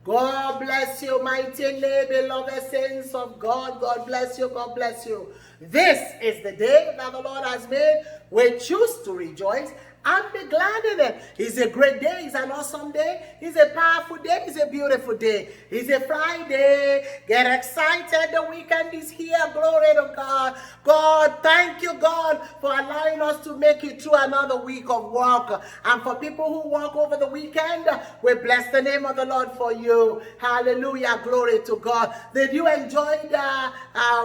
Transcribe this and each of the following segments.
God bless you, mightily beloved saints of God. God bless you. God bless you. This is the day that the Lord has made. We choose to rejoice and be glad in it. It's a great day. It's an awesome day. It's a powerful day. It's a beautiful day. It's a Friday. Get excited. The weekend is here. Glory to God. God, thank you, God, for allowing us to make it through another week of work. And for people who work over the weekend, we bless the name of the Lord for you. Hallelujah. Glory to God. Did you enjoy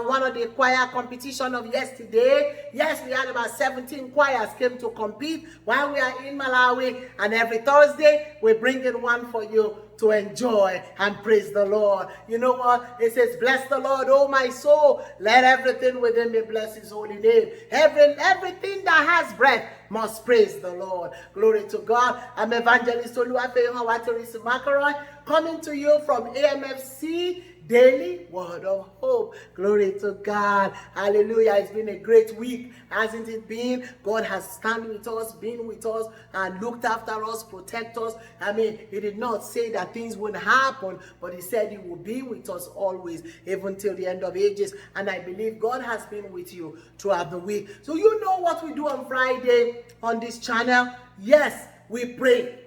one of the choir competition of yesterday? Yes, we had about 17 choirs came to compete while we are in Malawi. And every Thursday, we bring in one for you to enjoy and praise the Lord. You know what? It says, bless the Lord, oh my soul. Let everything within me bless his holy name. Everything that has breath must praise the Lord. Glory to God. I'm Evangelist Oluwafemi Waterisi Makaroy, coming to you from AMFC Daily Word of Hope. Glory to God. Hallelujah. It's been a great week, hasn't it been? God has stand with us, been with us, and looked after us, protect us. I mean, he did not say that things would happen, but he said he will be with us always, even till the end of ages. And I believe God has been with you throughout the week. So you know what we do on Friday on this channel? Yes, we pray.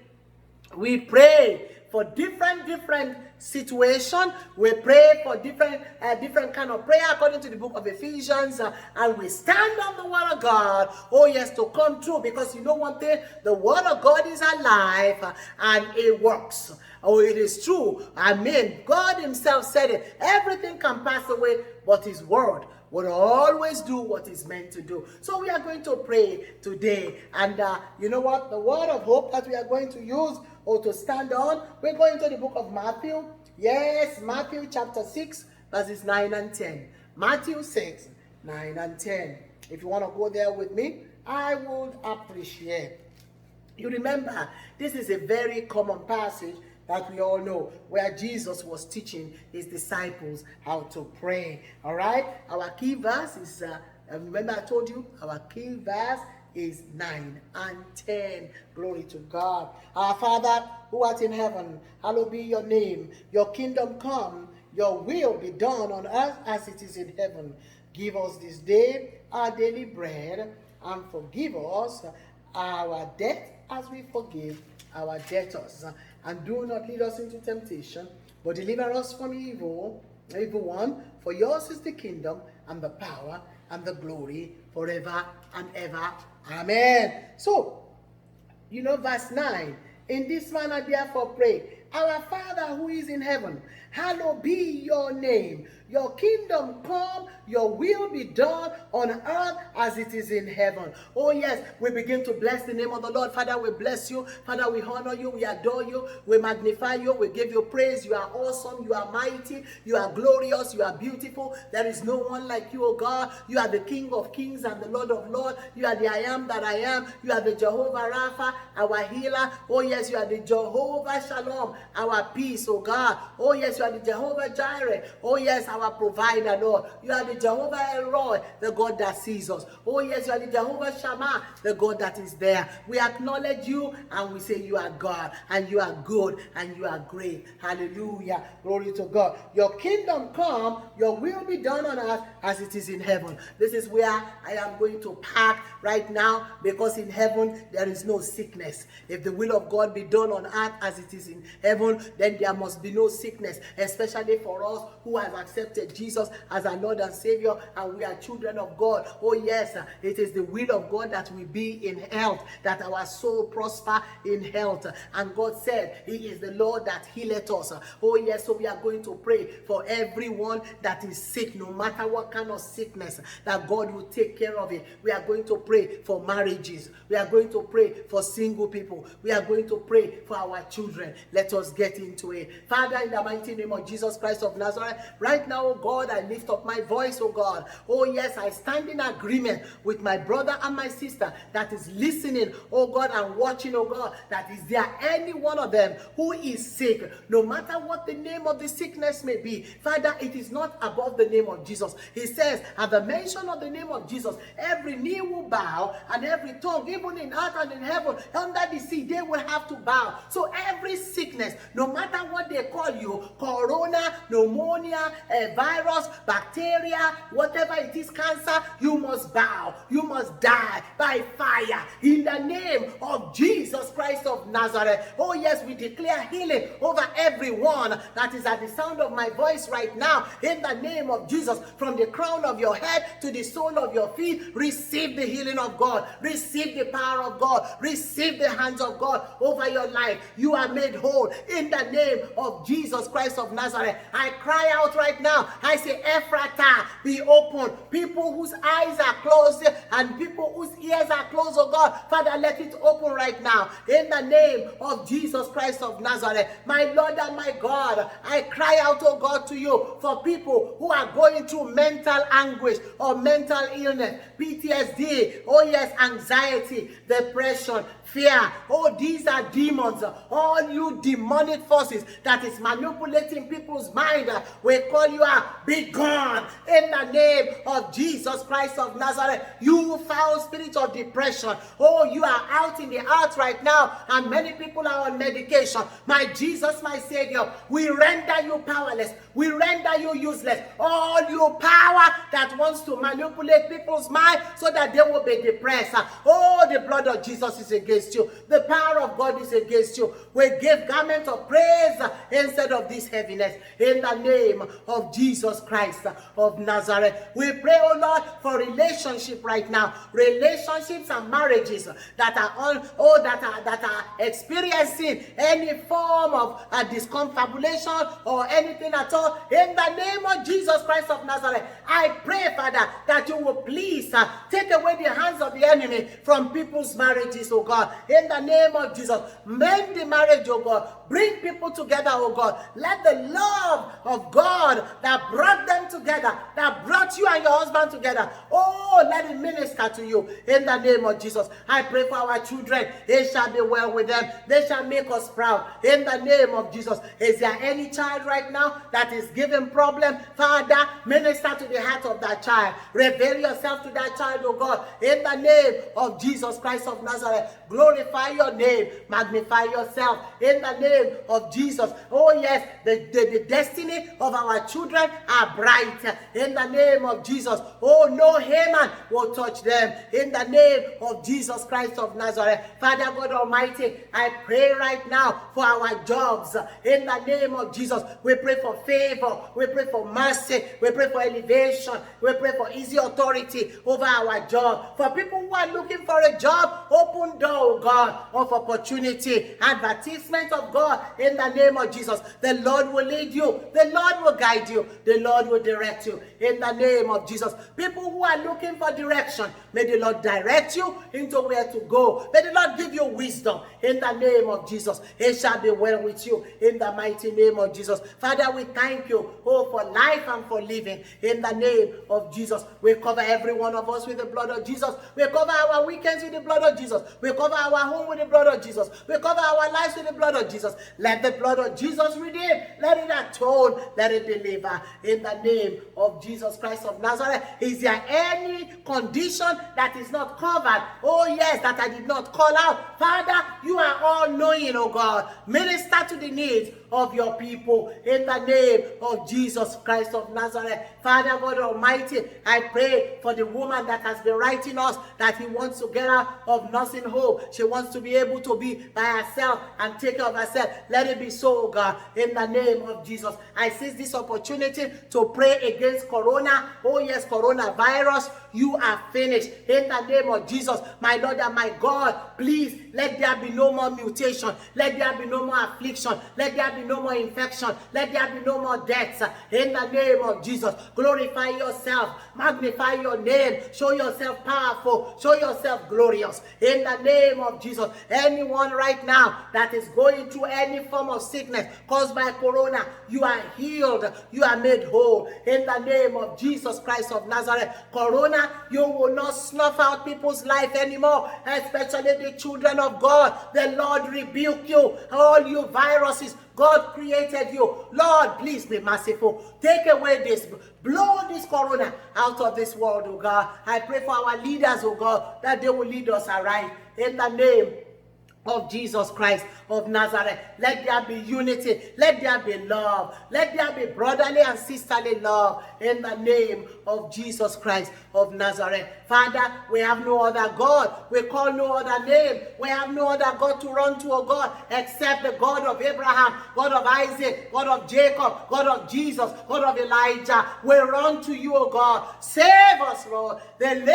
We pray for different situation. We pray for different kind of prayer according to the book of Ephesians, and we stand on the word of God. Oh yes, to come true, because you know one thing, the word of God is alive, and it works. Oh, it is true. Amen. God himself said it. Everything can pass away, but his word will always do what it's meant to do. So we are going to pray today. And you know what? The word of hope that we are going to use or to stand on, we're going to the book of Matthew. Yes, Matthew chapter 6, verses 9 and 10. Matthew 6, 9 and 10. If you want to go there with me, I would appreciate. You remember, this is a very common passage that we all know, where Jesus was teaching his disciples how to pray. All right? Our key verse is, remember I told you, our key verse is 9 and 10. Glory to God. Our Father, who art in heaven, hallowed be your name. Your kingdom come, your will be done on earth as it is in heaven. Give us this day our daily bread, and forgive us our debt as we forgive our debtors. And do not lead us into temptation, but deliver us from evil one. For yours is the kingdom, and the power, and the glory, forever and ever. Amen. So, you know, verse 9. In this manner therefore pray, our Father who is in heaven, hallowed be your name. Your kingdom come, your will be done on earth as it is in heaven. Oh yes, we begin to bless the name of the Lord. Father, we bless you. Father, we honor you. We adore you. We magnify you. We give you praise. You are awesome. You are mighty. You are glorious. You are beautiful. There is no one like you, oh God. You are the King of kings and the Lord of lords. You are the I am that I am. You are the Jehovah Rapha, our healer. Oh yes, you are the Jehovah Shalom, our peace, oh God. Oh yes, you are the Jehovah Jireh. Oh yes, our provider, Lord. You are the Jehovah Elroy, the God that sees us. Oh yes, you are the Jehovah Shammah, the God that is there. We acknowledge you and we say you are God, and you are good, and you are great. Hallelujah. Glory to God. Your kingdom come, your will be done on earth as it is in heaven. This is where I am going to park right now, because in heaven there is no sickness. If the will of God be done on earth as it is in heaven, then there must be no sickness, especially for us who have accepted Jesus as our Lord and Savior, and we are children of God. Oh yes, it is the will of God that we be in health, that our soul prosper in health. And God said he is the Lord that healeth us. Oh yes, so we are going to pray for everyone that is sick, no matter what kind of sickness, that God will take care of it. We are going to pray for marriages. We are going to pray for single people. We are going to pray for our children. Let us get into it. Father, in the mighty name of Jesus Christ of Nazareth, right now, oh God, I lift up my voice, oh God. Oh yes, I stand in agreement with my brother and my sister that is listening, oh God, and watching, oh God, that is there any one of them who is sick, no matter what the name of the sickness may be. Father, it is not above the name of Jesus. He says, at the mention of the name of Jesus, every knee will bow, and every tongue, even in earth and in heaven, under the sea, they will have to bow. So every sickness sickness, no matter what they call you, corona, pneumonia, virus, bacteria, whatever it is, cancer, you must bow, you must die by fire in the name of Jesus Christ of Nazareth. Oh yes, we declare healing over everyone that is at the sound of my voice right now in the name of Jesus. From the crown of your head to the sole of your feet, receive the healing of God, receive the power of God, receive the hands of God over your life. You are made whole in the name of Jesus Christ of Nazareth. I cry out right now, I say, Ephrata, be open. People whose eyes are closed and people whose ears are closed, oh God, Father, let it open right now in the name of Jesus Christ of Nazareth. My Lord and my God, I cry out, oh God, to you for people who are going through mental anguish or mental illness, PTSD, oh yes, anxiety, depression, fear. Oh, these are demons. All you demonic forces that is manipulating people's mind, we call you out. Be gone in the name of Jesus Christ of Nazareth. You foul spirit of depression. Oh, you are out in the earth right now, and many people are on medication. My Jesus, my Savior, we render you powerless. We render you useless. All you power that wants to manipulate people's mind so that they will be depressed. Oh, the blood of Jesus is against you. The power of God is against you. We give garment of praise instead of this heaviness in the name of Jesus Christ of Nazareth. We pray, oh Lord, for relationship right now. Relationships and marriages that are on, oh, that are experiencing any form of disconfabulation or anything at all. In the name of Jesus Christ of Nazareth, I pray, Father, that you will please take away the hands of the enemy from people's marriages, oh God. In the name of Jesus, mend the marriage, oh God. Bring people together, oh God. Let the love of God that brought them together, that brought you and your husband together, oh, let it minister to you in the name of Jesus. I pray for our children. It shall be well with them. They shall make us proud in the name of Jesus. Is there any child right now that is giving problem? Father, minister to the heart of that child. Reveal yourself to that child, oh God, in the name of Jesus Christ of Nazareth. Glorify your name. Magnify yourself in the name of Jesus. Oh yes, the destiny of our children are bright in the name of Jesus. Oh, no Haman will touch them in the name of Jesus Christ of Nazareth. Father God Almighty, I pray right now for our jobs in the name of Jesus. We pray for favor, we pray for mercy, we pray for elevation, we pray for easy authority over our job. For people who are looking for a job, open door, oh God, of opportunity, advertisement of God in the name of Jesus. The Lord will lead you, the Lord will guide you, the Lord will direct you in the name of Jesus. People who are looking for direction, may the Lord direct you into where to go. May the Lord give you wisdom in the name of Jesus. It shall be well with you in the mighty name of Jesus. Father, we thank you, oh, for life and for living in the name of Jesus. We cover every one of us with the blood of Jesus. We cover our weekends with the blood of Jesus. We cover our home with the blood of Jesus. We cover our lives with the blood of Jesus. Let the blood of Jesus redeem. Let it atone. Let it deliver in the name of Jesus Christ of Nazareth. Is there any condition that is not covered? Oh yes, that I did not call out. Father, you are all knowing, oh God. Minister to the needs of your people in the name of Jesus Christ of Nazareth. Father God Almighty, I pray for the woman that has been writing us that he wants to get out of nursing home. She wants to be able to be by herself and take care of herself. Let it be so, God, in the name of Jesus. I seize this opportunity to pray against corona. Oh yes, coronavirus, you are finished in the name of Jesus. My Lord and my God, please let there be no more mutation. Let there be no more affliction. Let there be no more infection. Let there be no more deaths in the name of Jesus. Glorify yourself. Magnify your name. Show yourself powerful. Show yourself glorious in the name of Jesus. Anyone right now that is going through any form of sickness caused by corona, you are healed. You are made whole in the name of Jesus Christ of Nazareth. Corona, you will not snuff out people's life anymore, especially the children of God. The Lord rebuke you. All you viruses, God created you. Lord, please be merciful. Take away this. Blow this corona out of this world, oh God. I pray for our leaders, oh God, that they will lead us aright in the name of Jesus Christ of Nazareth. Let there be unity. Let there be love. Let there be brotherly and sisterly love in the name of Jesus Christ of Nazareth. Father, we have no other God. We call no other name. We have no other God to run to, oh God, except the God of Abraham, God of Isaac, God of Jacob, God of Jesus, God of Elijah. We run to you, oh God. Save us, Lord. Deliver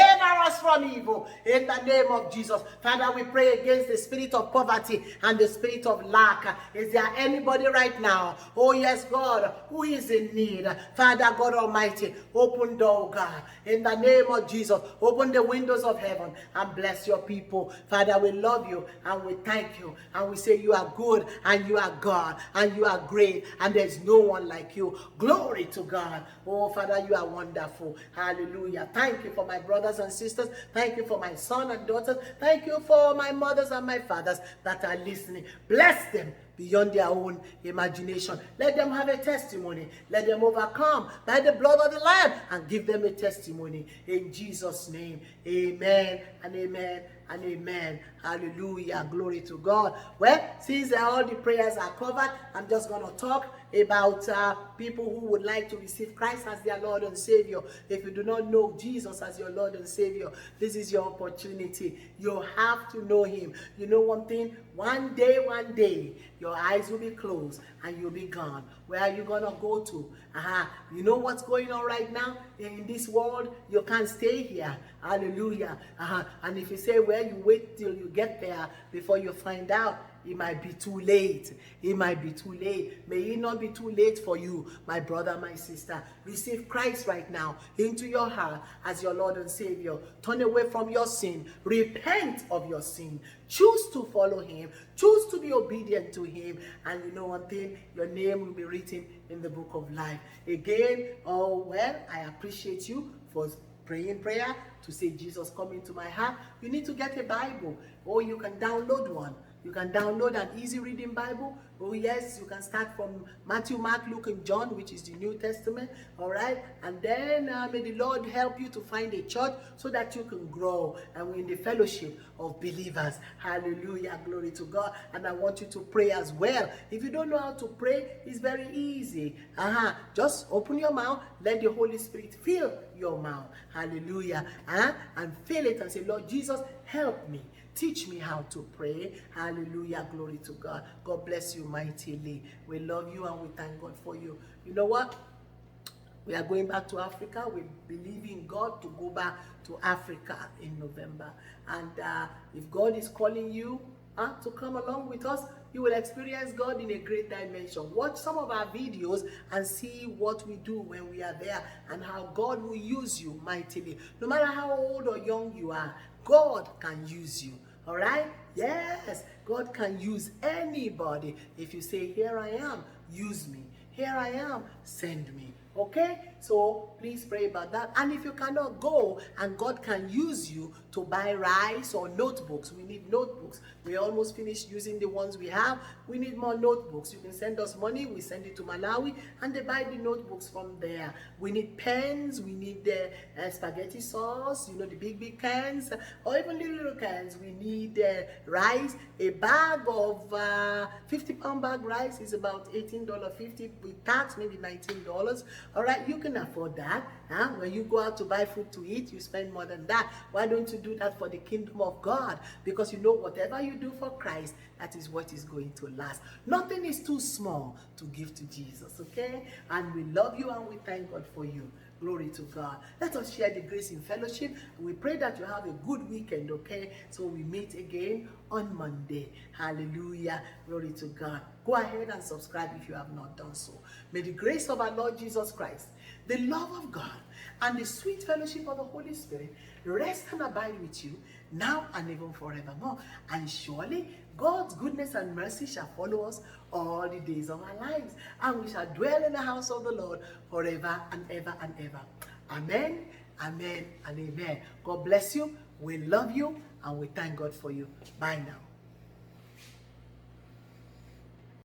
us from evil in the name of Jesus. Father, we pray against the spirit of poverty and the spirit of lack. Is there anybody right now, oh yes, God, who is in need? Father God Almighty, open door, God, in the name of Jesus. Open the windows of heaven and bless your people. Father, we love you and we thank you and we say you are good and you are God and you are great and there's no one like you. Glory to God. Oh Father, you are wonderful. Hallelujah. Thank you for my brothers and sisters. Thank you for my son and daughters. Thank you for my mothers and my fathers that are listening. Bless them beyond their own imagination. Let them have a testimony. Let them overcome by the blood of the Lamb and give them a testimony. In Jesus' name, amen and amen and amen. Hallelujah. Glory to God. Well, since all the prayers are covered, I'm just going to talk about people who would like to receive Christ as their Lord and Savior. If you do not know Jesus as your Lord and Savior, this is your opportunity. You have to know him. You know one thing? One day, your eyes will be closed and you'll be gone. Where are you going to go to? You know what's going on right now in this world? You can't stay here. Hallelujah. And if you say, well, you wait till you get there before you find out, it might be too late. It might be too late. May it not be too late for you, my brother, my sister. Receive Christ right now into your heart as your Lord and Savior. Turn away from your sin. Repent of your sin. Choose to follow him. Choose to be obedient to him. And you know one thing? Your name will be written in the book of life. Again, oh well, I appreciate you for praying prayer to say, Jesus, come into my heart. You need to get a Bible, or you can download one. You can download an easy reading Bible. Oh yes, you can start from Matthew, Mark, Luke, and John, which is the New Testament. All right, and then may the Lord help you to find a church so that you can grow and in the fellowship of believers. Hallelujah, glory to God. And I want you to pray as well. If you don't know how to pray, it's very easy. Just open your mouth, let the Holy Spirit fill your mouth. Hallelujah, and fill it and say, Lord Jesus, help me. Teach me how to pray. Hallelujah. Glory to God. God bless you mightily. We love you and we thank God for you. You know what? We are going back to Africa. We believe in God to go back to Africa in November. And if God is calling you to come along with us, you will experience God in a great dimension. Watch some of our videos and see what we do when we are there and how God will use you mightily. No matter how old or young you are, God can use you. All right? Yes, God can use anybody. If you say, here I am, use me. Here I am, send me. Okay? So please pray about that. And if you cannot go and God can use you to buy rice or notebooks, we need notebooks. We almost finished using the ones we have. We need more notebooks. You can send us money. We send it to Malawi and they buy the notebooks from there. We need pens. We need the spaghetti sauce, you know, the big cans, or even little cans. We need rice. A bag of 50-pound bag rice is about $18.50 with tax, maybe $19. All right, you can afford that. When you go out to buy food to eat, you spend more than that. Why don't you do that for the kingdom of God? Because you know whatever you do for Christ, that is what is going to last. Nothing is too small to give to Jesus, okay? And we love you and we thank God for you. Glory to God. Let us share the grace in fellowship. We pray that you have a good weekend, okay? So we meet again on Monday. Hallelujah. Glory to God. Go ahead and subscribe if you have not done so. May the grace of our Lord Jesus Christ, the love of God, and the sweet fellowship of the Holy Spirit rest and abide with you now and even forevermore. And surely God's goodness and mercy shall follow us all the days of our lives, and we shall dwell in the house of the Lord forever and ever and ever. Amen, amen, and amen. God bless you. We love you, and we thank God for you. Bye now.